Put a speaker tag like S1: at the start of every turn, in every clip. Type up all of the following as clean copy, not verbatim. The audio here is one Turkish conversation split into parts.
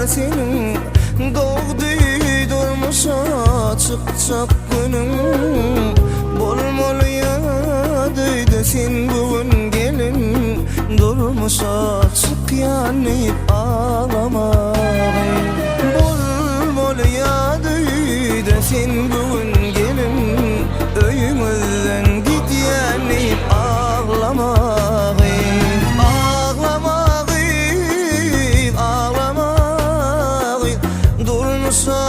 S1: senin, doğdu durmuş açık günün. Bolmalı yadıydı sen bugün gelin, durmuş açık yanıp ağlamayın. Bolmalı yadıydı sen bugün gelin, öyümüzden git yanıp ağlamayın.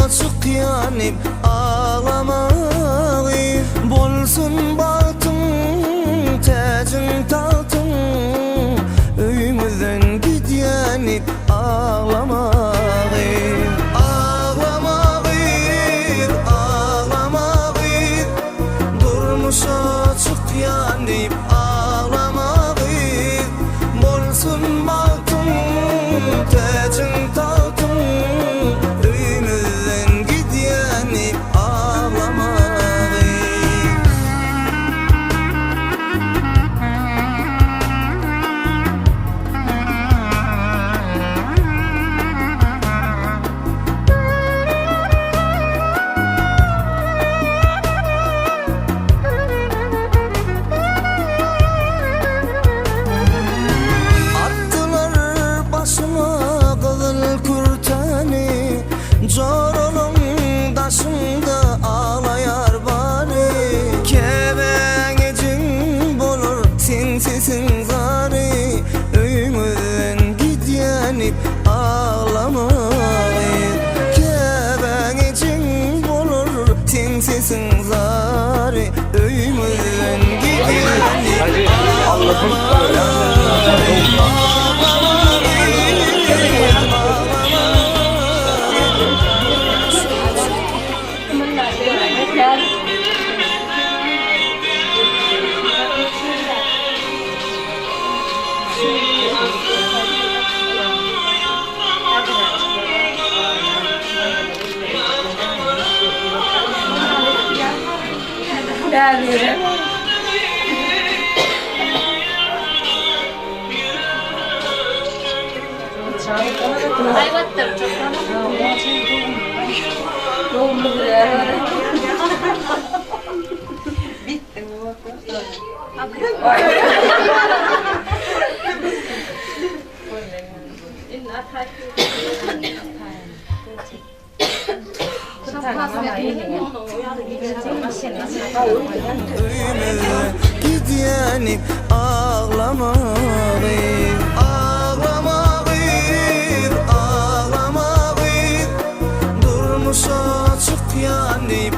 S1: Açık yanıp ağlamayı, bolsun baltın tacın taltın, öyümüzden git yanıp ağlamayı. Ağlamayı, ağlamayı, durmuş açık yanıp ağlamayı, bolsun baltın tacın taltın, Zorunun daşında ağlayar bari, kebenecin bolur sinsisin zari, öyümüzden git yanıp ağlamayı. Kebenecin bolur sinsisin zari, öyümüzden git yanıp ağlamayı.
S2: Değerli.
S3: Hayvattır çok.
S2: Doğumlu bir yer.
S3: Bitti bu vakit.
S1: Git yanıp ağlamayı, ağlamayı, ağlamayı, durmuş açık yanıp